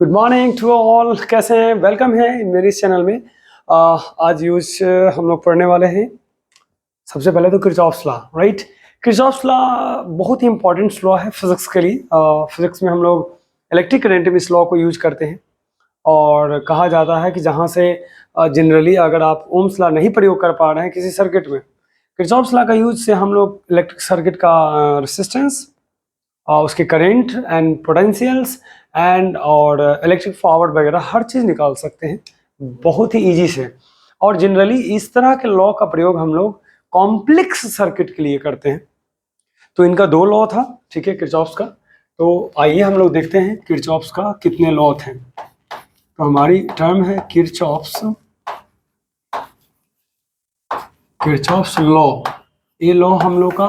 Good morning to all. कैसे हैं? Welcome है मेरे इस चैनल में। आज हम लोग पढ़ने वाले हैं सबसे पहले तो Kirchhoff's law, right. Kirchhoff's law बहुत ही इंपॉर्टेंट लॉ है फिजिक्स के लिए। फिजिक्स में हम लोग इलेक्ट्रिक करंट में इस लॉ को यूज करते हैं और कहा जाता है कि जहाँ से जनरली अगर आप ओम्स लॉ नहीं प्रयोग कर पा रहे हैं किसी सर्किट में, किरचॉफ्स लॉ का यूज से हम लोग इलेक्ट्रिक सर्किट का रेसिस्टेंस, उसके करंट एंड पोटेंशियल्स एंड और इलेक्ट्रिक पावर वगैरह हर चीज़ निकाल सकते हैं बहुत ही इजी से। और जनरली इस तरह के लॉ का प्रयोग हम लोग कॉम्प्लेक्स सर्किट के लिए करते हैं। तो इनका दो लॉ था, ठीक है, किरचॉफ्स का। तो आइए हम लोग देखते हैं किरचॉफ्स का कितने लॉ थे। तो हमारी टर्म है किरचॉफ्स लॉ। ये लॉ हम लोग का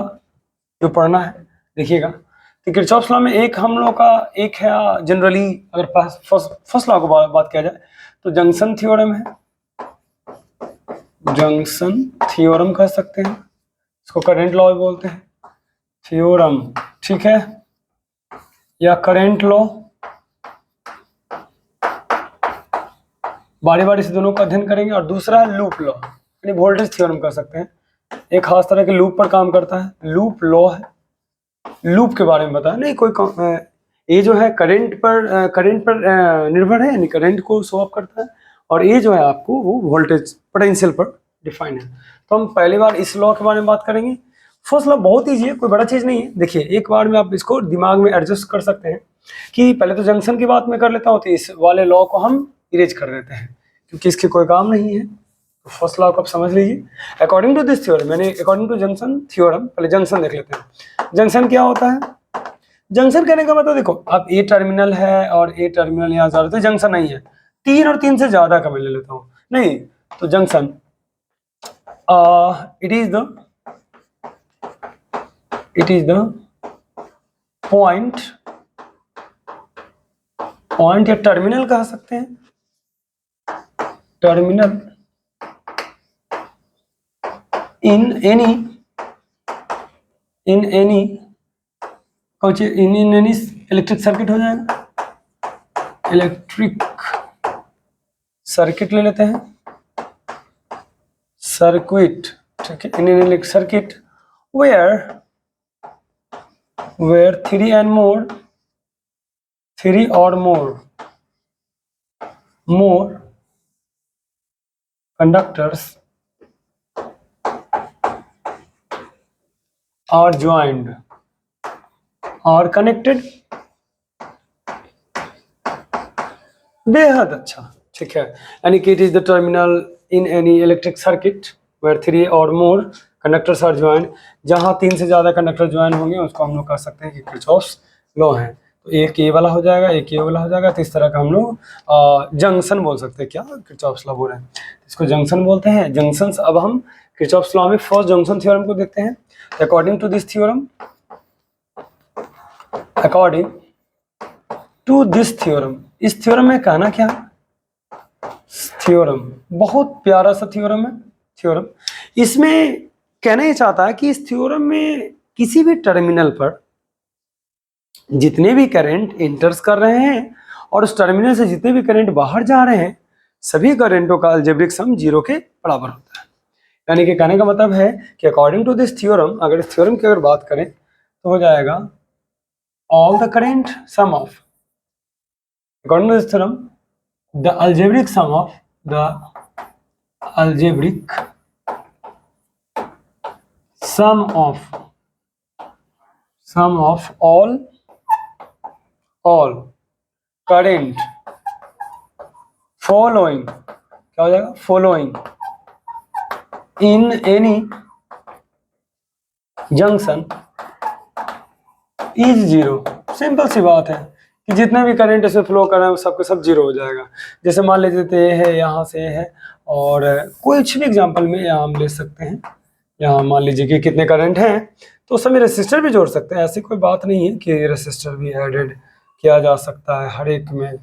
जो पढ़ना है, देखिएगा। तो किरचॉफ्स लॉ में एक हम लोग का एक है जनरली, अगर फर्स्ट लॉ को बात किया जाए तो जंक्शन थ्योरम है। जंक्शन थ्योरम कह सकते हैं, इसको करंट लॉ भी बोलते हैं, थ्योरम, ठीक है, या करंट लॉ। बारी बारी से दोनों का अध्ययन करेंगे। और दूसरा है लूप लॉ, यानी वोल्टेज थ्योरम कह सकते हैं। एक खास तरह के लूप पर काम करता है, लूप लॉ है। लूप के बारे में बताया नहीं कोई, ये जो है करंट पर निर्भर है, यानी करंट को शो अप करता है। और ये जो है आपको वो वोल्टेज पोटेंशियल पर डिफाइन है। तो हम पहली बार इस लॉ के बारे में बात करेंगे। फर्स्ट लॉ बहुत ईजी है, कोई बड़ा चीज़ नहीं है। देखिए, एक बार में आप इसको दिमाग में एडजस्ट कर सकते हैं कि पहले तो जंक्शन की बात मैं कर लेता हूँ, तो इस वाले लॉ को हम इरेज कर देते हैं क्योंकि इसके कोई काम नहीं है। तो फर्स्ट लॉ को आप समझ लीजिए। अकॉर्डिंग टू दिस थ्योरम, यानी अकॉर्डिंग टू जंक्शन थ्योरम, पहले जंक्शन देख लेते हैं। जंक्शन क्या होता है? जंक्शन कहने का मतलब, देखो, अब ए टर्मिनल है और ए टर्मिनल यहाँ जा रहा है तो जंक्शन नहीं है। तीन और तीन से ज्यादा का मैं ले लेता हूँ, नहीं तो junction it is the point या टर्मिनल कह सकते हैं, terminal in any electric circuit हो जाएगा। इलेक्ट्रिक सर्किट ले लेते हैं, सर्किट, ठीक है, इन electric circuit where three or more conductors are joined or connected। बेहद अच्छा, ठीक है, यानी कि it is the terminal in any electric circuit where three or more conductors are joined. जहां तीन से ज्यादा कंडक्टर ज्वाइन होंगे उसको हम लोग कह सकते हैं कि किरचॉफ्स लॉ है। तो एक ये वाला हो जाएगा, एक ये वाला हो जाएगा। तो इस तरह का हम लोग जंक्शन बोल सकते हैं। क्या किरचॉफ्स लॉ बोल रहे हैं, इसको जंक्शन बोलते हैं। जंक्शंस, अब हम किरचॉफ्स लॉ में फर्स्ट जंक्शन थ्योरम को देखते हैं। According to this theorem, according to this theorem, इस थ्योरम में कहना क्या है? थ्योरम बहुत प्यारा सा थ्योरम है। थ्योरम इसमें कहना ये चाहता है कि इस थ्योरम में किसी भी टर्मिनल पर जितने भी करंट इंटर्स कर रहे हैं और उस टर्मिनल से जितने भी करंट बाहर जा रहे हैं, सभी करंटों का अलजेब्रिक सम 0 के बराबर होता है। यानी कि कहने का मतलब है कि अकॉर्डिंग टू दिस थ्योरम, अगर इस थ्योरम की अगर बात करें तो हो जाएगा all the current sum of, according to this theorem, the algebraic sum of all current following, क्या हो जाएगा? following in any junction is 0। Simple सी बात है कि जितने भी करंट इसमें फ्लो कर रहे हैं वो सबके सब 0 हो जाएगा। जैसे मान लीजिए ये है, यहाँ से है, और कुछ भी एग्जांपल में यहाँ हम ले सकते हैं। यहाँ मान लीजिए कि कितने करंट हैं तो उस समय रेसिस्टर भी जोड़ सकते हैं। ऐसी कोई बात नहीं है कि रेसिस्टर भी एडेड किया जा सकता है हर एक में।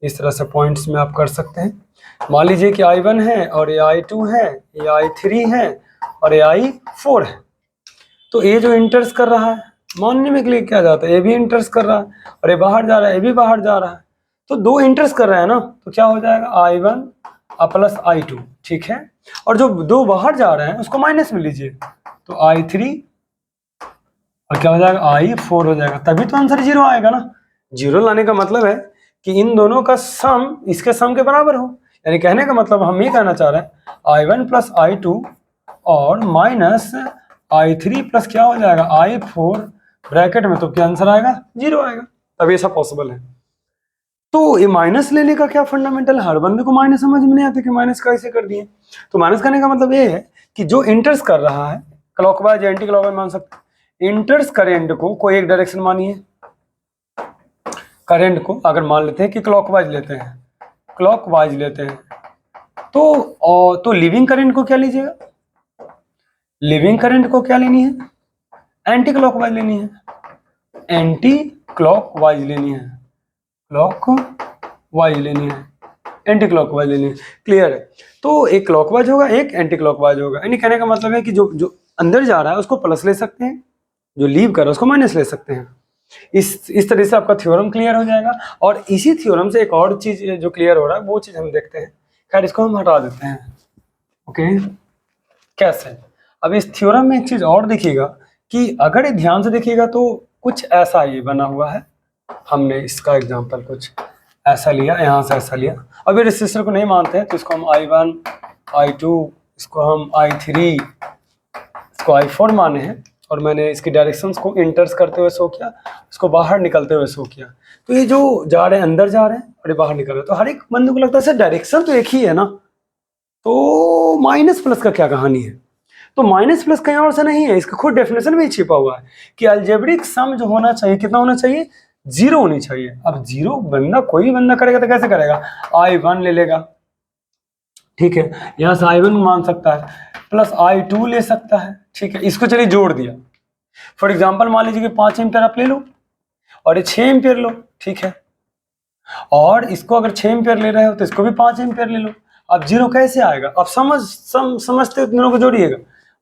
इस तरह से पॉइंट्स में आप कर सकते हैं। मान लीजिए कि I1 है और ये I2 है, ये I3 है और ये I4 है। तो ये जो इंटर्स कर रहा है, मानने में के लिए क्या जाता है, ये भी इंटर्स कर रहा है और ये बाहर जा रहा है, ये भी बाहर जा रहा है। तो दो इंटर्स कर रहे हैं ना, तो क्या हो जाएगा I1 प्लस I2, ठीक है। और जो दो बाहर जा रहे हैं उसको माइनस में लीजिए, तो I3 और क्या हो जाएगा I4 हो जाएगा, तभी तो आंसर 0 आएगा ना। 0 लाने का मतलब है कि इन दोनों का सम इसके सम के बराबर हो, यानी कहने का मतलब हम ये कहना चाह रहे हैं I1 प्लस I2 और माइनस I3 प्लस क्या हो जाएगा I4 ब्रैकेट में, तो क्या आंसर आएगा 0 आएगा, तभी ऐसा पॉसिबल है। तो ये माइनस लेने का क्या फंडामेंटल, हर बंदे को माइनस समझ में नहीं आते कि माइनस कैसे कर दिए। तो माइनस करने का मतलब ये है कि जो इंटर्स कर रहा है क्लॉकवाइज या एंटी क्लॉकवाइज मान सकते हैं। इंटर्स करेंट को कोई एक डायरेक्शन मानिए, करंट को अगर मान लेते हैं कि क्लॉकवाइज लेते हैं, क्लॉकवाइज लेते हैं, तो लिविंग करंट को क्या लीजिएगा, लिविंग करंट को क्या लेनी है, एंटी क्लॉकवाइज लेनी है, एंटी क्लॉकवाइज लेनी है, क्लॉकवाइज लेनी है, एंटी क्लॉकवाइज लेनी है। क्लियर है। तो एक क्लॉकवाइज होगा, एक एंटी क्लॉकवाइज होगा, यानी कहने का मतलब है कि जो अंदर जा रहा है उसको प्लस ले सकते हैं, जो लीव कर रहा है उसको माइनस ले सकते हैं। इस तरह से आपका थ्योरम क्लियर हो जाएगा। और इसी थ्योरम से एक और चीज जो क्लियर हो रहा है वो चीज हम देखते हैं। खैर इसको हम हटा देते हैं। ओके, कैसे? अब इस थ्योरम में एक चीज और देखिएगा कि अगर ध्यान से देखिएगा तो कुछ ऐसा ये बना हुआ है, हमने इसका एग्जांपल कुछ ऐसा लिया, यहाँ से ऐसा लिया। अब ये रेसिस्टर को नहीं मानते हैं तो इसको हम I1 I2, इसको हम I3, इसको I4 माने हैं, और मैंने इसकी डायरेक्शंस को इंटर्स करते हुए शो किया, इसको बाहर निकलते हुए शो किया। तो ये जो जा रहे हैं अंदर जा रहे हैं और ये बाहर निकल रहे हैं, तो हर एक बंदे को लगता है सर डायरेक्शन तो एक ही है ना, तो माइनस प्लस का क्या कहानी है? तो माइनस प्लस कहीं और से नहीं है, इसका खुद डेफिनेशन में ही छिपा हुआ है कि अलजेब्रिक सम जो होना चाहिए कितना होना चाहिए, 0 होनी चाहिए। अब 0 बंदा कोई बंदा करेगा तो कैसे करेगा, I1 ले लेगा, ठीक है, यहाँ से I1 मान सकता है, प्लस I2 ले सकता है, ठीक है। इसको चलिए जोड़ दिया, फॉर एग्जाम्पल मान लीजिए कि 5 एम्पियर आप ले लो और ये 6 एम्पियर लो, ठीक है, और इसको अगर 6 एम्पियर ले रहे हो तो इसको भी 5 एम्पियर ले लो। अब 0 कैसे आएगा, अब समझते हो, दोनों को जोड़िएगा,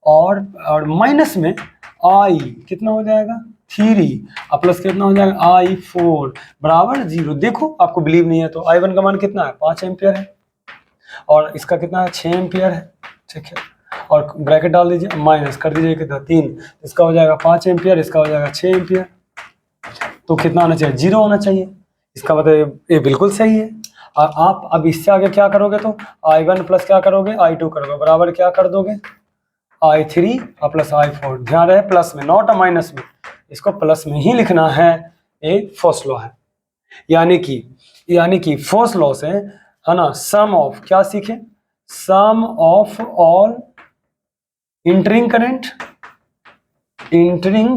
और माइनस में I कितना हो जाएगा 3 और प्लस कितना हो जाएगा I4 बराबर 0। देखो आपको बिलीव नहीं है तो I1 का मान कितना है 5 एम्पियर है, और इसका कितना है 6 एम्पियर है, ठीक है, और ब्रैकेट डाल दीजिए, माइनस कर दीजिए कितना 3, इसका हो जाएगा 5 एम्पियर, इसका हो जाएगा 6 एम्पियर, तो कितना होना चाहिए 0 होना चाहिए। इसका मतलब ये बिल्कुल सही है। और आप अब इससे आगे क्या करोगे, तो I1 प्लस क्या करोगे I2 करोगे, बराबर क्या कर दोगे I3 और प्लस I4, ध्यान रहे प्लस में नॉट माइनस में, इसको प्लस में ही लिखना है, एक फर्स्ट लॉ है। यानी कि फर्स्ट लॉ से है ना, सम ऑफ क्या सीखे, सम ऑफ ऑल इंटरिंग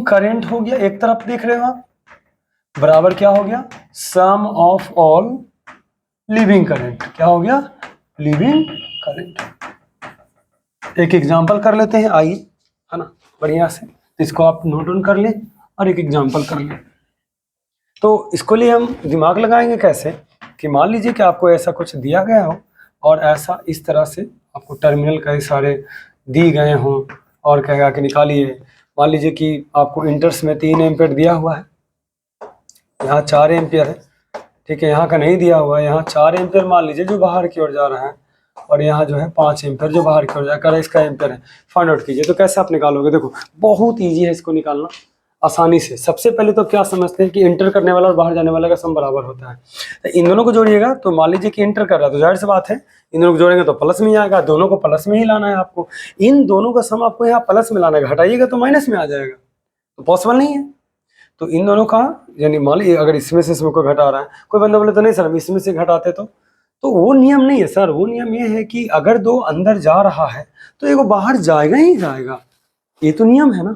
करंट हो गया, एक तरफ देख रहे हो आप, बराबर क्या हो गया सम ऑफ ऑल लिविंग करंट, क्या हो गया लिविंग करंट। एक एग्जांपल कर लेते हैं, आइए, है ना, बढ़िया से, तो इसको आप नोट डाउन कर लें और एक एग्जांपल कर लें। तो इसको लिए हम दिमाग लगाएंगे कैसे, कि मान लीजिए कि आपको ऐसा कुछ दिया गया हो और ऐसा इस तरह से आपको टर्मिनल कई सारे दिए गए हों और कहेगा कि निकालिए। मान लीजिए कि आपको इंटर्स में 3 एम्पियर दिया हुआ है, यहाँ 4 एम्पियर है, ठीक है, यहाँ का नहीं दिया हुआ है, यहाँ 4 एम्पियर मान लीजिए जो बाहर की ओर जा रहा है, और यहाँ जो है 5 एम्पियर जो बाहर की ओर जा रहा है, इसका एम्पियर है, फाइंड आउट कीजिए। तो कैसे आप निकालोगे, देखो बहुत ईजी है इसको निकालना, आसानी से। सबसे पहले तो क्या समझते हैं कि इंटर करने वाला और बाहर जाने वाला का सम बराबर होता है, तो इन दोनों को जोड़िएगा। तो मान लीजिए कि इंटर कर रहा है तो जाहिर सी बात है इन दोनों को जोड़ेंगे तो प्लस में ही आएगा, दोनों को प्लस में ही लाना है आपको, इन दोनों का सम आपको यहाँ प्लस में लाना है, घटाइएगा तो माइनस में आ जाएगा, तो पॉसिबल नहीं है। तो इन दोनों का, यानी मान लीजिए अगर इसमें से इसमें को घटा रहा है, कोई बंदा बोले तो नहीं सर हम इसमें से घटाते तो वो नियम नहीं है सर। वो नियम ये है कि अगर 2 अंदर जा रहा है तो एक बाहर जाएगा ही जाएगा, ये तो नियम है ना।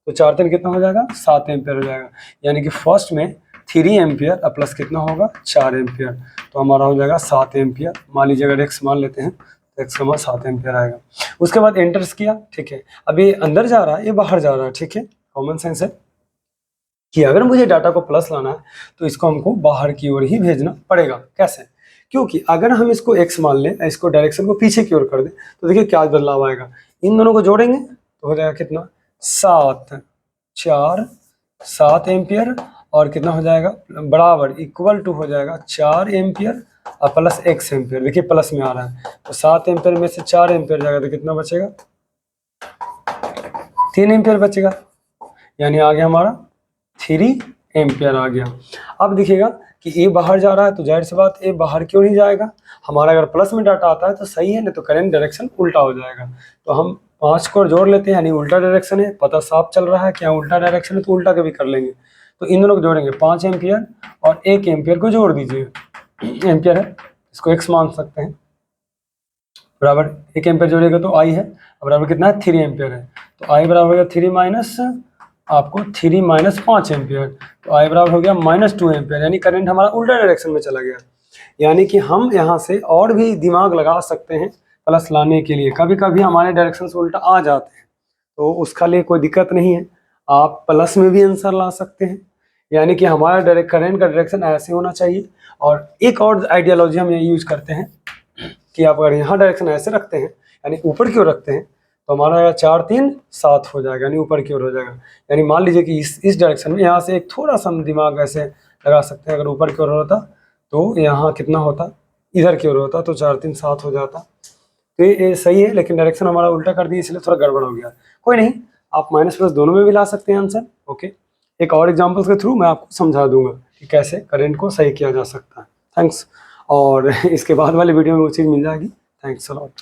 तो 4 3 कितना हो जाएगा 7 एम्पियर हो जाएगा, यानी कि फर्स्ट में 3 एम्पियर और प्लस कितना होगा 4 एम्पियर, तो हमारा हो जाएगा 7 एम्पियर। मान लीजिए अगर x मान लेते हैं तो x का मान 7 एम्पियर आएगा। उसके बाद एंटर्स किया, ठीक है, अब ये अंदर जा रहा है ये बाहर जा रहा है, ठीक है, कॉमन सेंस है कि अगर मुझे डाटा को प्लस लाना है तो इसको हमको बाहर की ओर ही भेजना पड़ेगा। कैसे? क्योंकि अगर हम इसको x मान लें, इसको डायरेक्शन को पीछे की ओर कर दें, तो देखिए क्या बदलाव आएगा, इन दोनों को जोड़ेंगे तो हो जाएगा कितना 7 4 7 एम्पियर, और कितना हो जाएगा, बराबर इक्वल टू हो जाएगा 4 एम्पियर और प्लस x एम्पियर। देखिए प्लस में आ रहा है, तो 7 एम्पियर में से 4 एम्पियर जाएगा तो कितना बचेगा, 3 एम्पियर बचेगा, यानी आ गया हमारा 3 एम्पियर आ गया। अब देखिएगा कि ए बाहर जा रहा है, तो जाहिर सी बात ए बाहर क्यों नहीं जाएगा, हमारा अगर प्लस में डाटा आता है तो सही है, नहीं तो करंट डायरेक्शन उल्टा हो जाएगा। तो हम 5 को जोड़ लेते हैं, यानी उल्टा डायरेक्शन है, पता साफ चल रहा है कि यहाँ उल्टा डायरेक्शन है, तो उल्टा के भी कर लेंगे। तो इन दोनों को जोड़ेंगे, 5 एम्पियर और 1 एम्पियर को जोड़ दीजिए, एम्पियर है इसको x मान सकते हैं, बराबर 1 एम्पियर जोड़ेगा तो I है, बराबर कितना है 3 एम्पियर है, तो I बराबर हो गया 3 माइनस आपको 3 माइनस 5 एम्पियर, तो I बराबर हो गया -2 एम्पियर, यानी करंट हमारा उल्टा डायरेक्शन में चला गया। यानी कि हम यहाँ से और भी दिमाग लगा सकते हैं प्लस लाने के लिए, कभी कभी हमारे डायरेक्शन से उल्टा आ जाते हैं, तो उसका लिए कोई दिक्कत नहीं है, आप प्लस में भी आंसर ला सकते हैं, यानी कि हमारा डायरेक्ट करंट का डायरेक्शन ऐसे होना चाहिए। और एक और आइडियोलॉजी हम ये यूज करते हैं कि आप अगर यहाँ डायरेक्शन ऐसे रखते हैं, यानी ऊपर की ओर रखते हैं, तो हमारा 4 3 7 हो जाएगा, यानी ऊपर की ओर हो जाएगा। यानी मान लीजिए कि इस डायरेक्शन में यहाँ से एक थोड़ा सा हम दिमाग ऐसे लगा सकते हैं, अगर ऊपर की ओर होता तो यहाँ कितना होता, इधर की ओर होता तो 4 3 7 हो जाता। तो ये सही है, लेकिन डायरेक्शन हमारा उल्टा कर दिया, इसलिए थोड़ा गड़बड़ हो गया। कोई नहीं, आप माइनस प्लस दोनों में भी ला सकते हैं आंसर। ओके, एक और एग्जाम्पल्स के थ्रू मैं आपको समझा दूंगा कि कैसे करंट को सही किया जा सकता है। थैंक्स, और इसके बाद वाली वीडियो में वो चीज़ मिल जाएगी। Thanks a lot.